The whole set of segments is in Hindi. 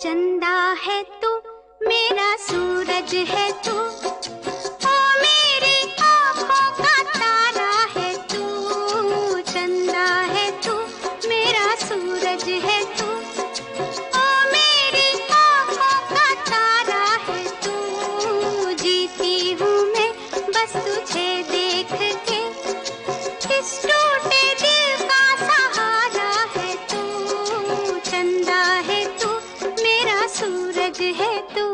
चंदा है तू, मेरा सूरज है तू, ओ मेरी आँखों का तारा है तू। चंदा है तू, मेरा सूरज है तू, ओ मेरी आँखों का तारा है तू। जीती हूँ मैं बस तुझे देख के, इस टूटे दिल का सहारा है तू। चंदा है तू, मेरा सूरज है तू।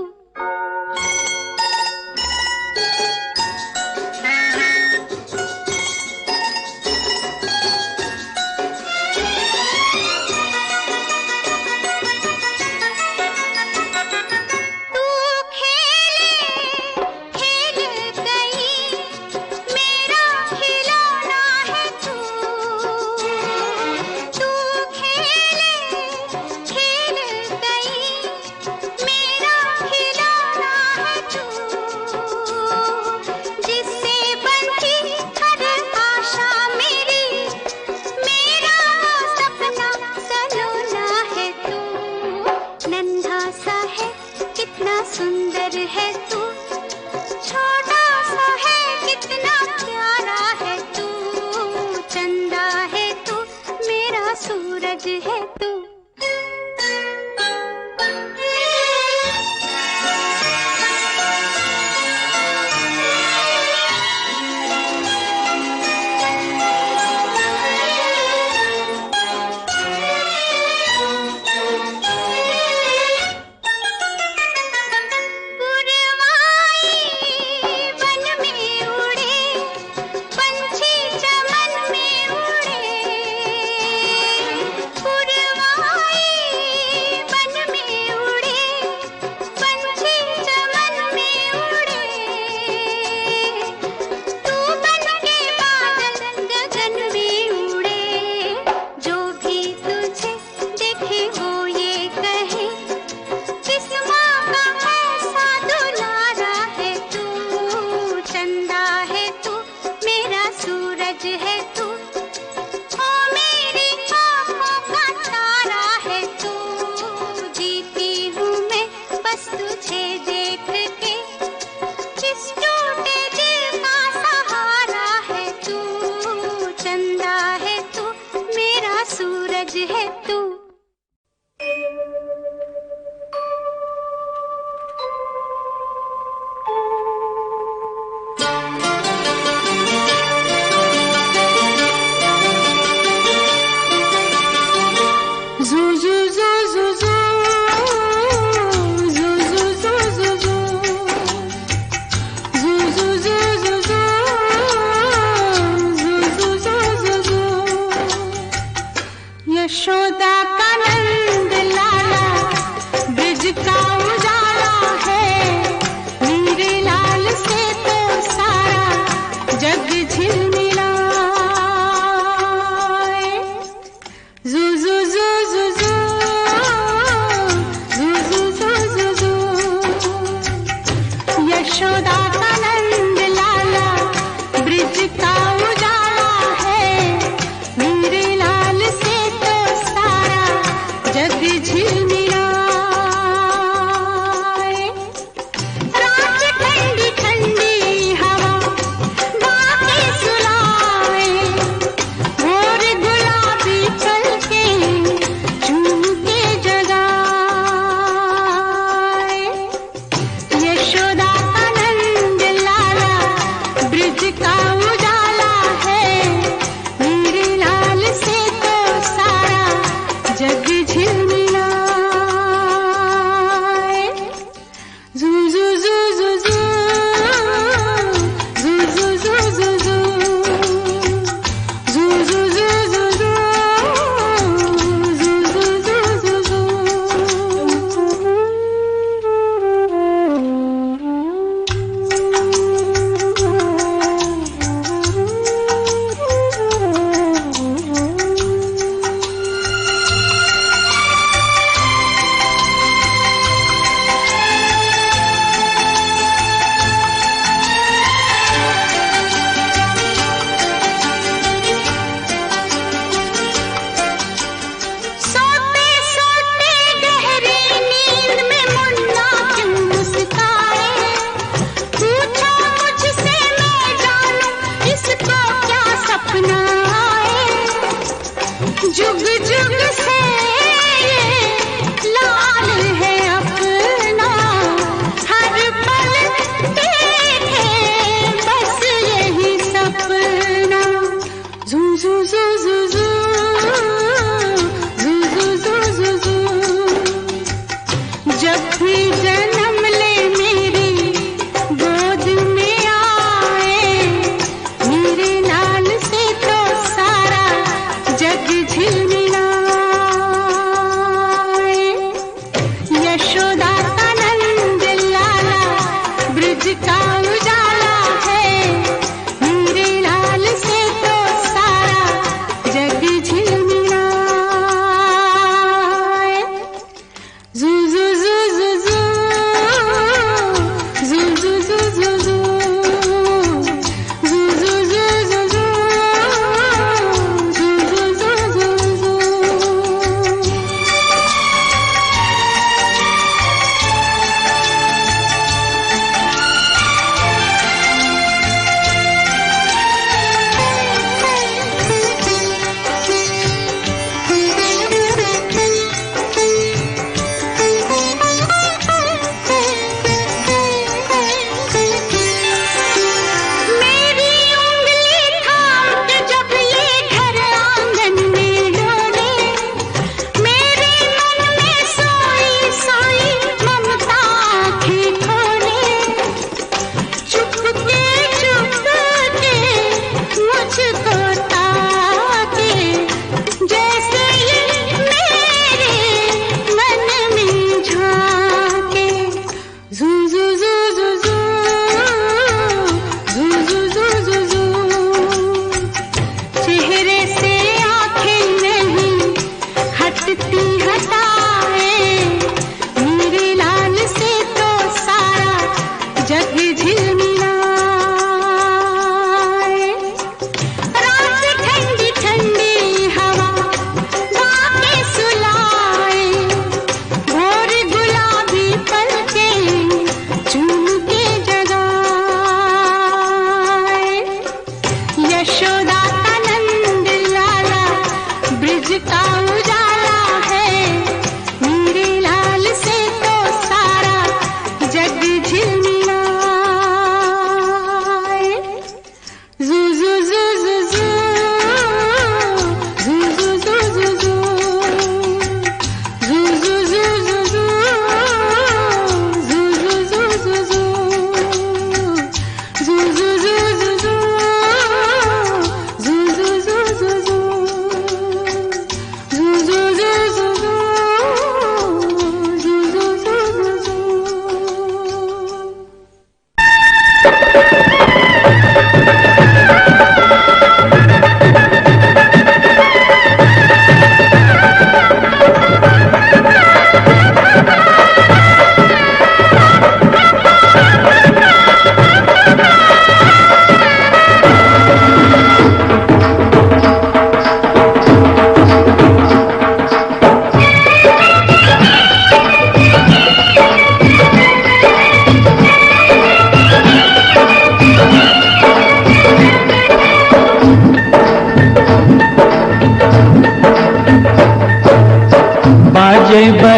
तू खेले खेल गई, मेरा खिलौना है तू। तू खेले खेल गई, मेरा खिलौना है तू। जिससे बनती हर आशा मेरी, मेरा सपना सलोना है तू। नन्हा सा है कितना सुंदर है तू, छोटा सा है कितना प्यारा है तू। चंदा है तू, मेरा सूरज है तू। पुरवा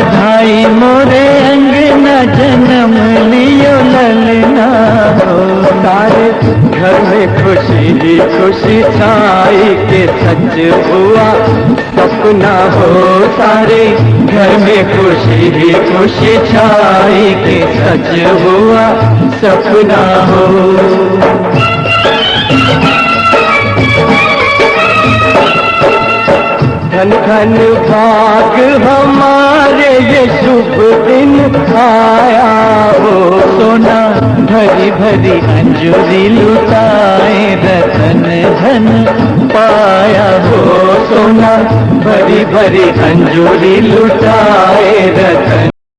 बधाई मोरे अंगना जन्म लियो ललना हो। तारे घर में खुशी ही खुशी छाई के सच हुआ सपना हो। तारे घर में खुशी ही खुशी छाई के सच हुआ सपना हो। धन धन भाग हमारे ये शुभ दिन आया हो। सोना भरी भरी अंजूरी लुटाए रतन धन पाया हो। सोना भरी भरी अंजूरी लुटाए रतन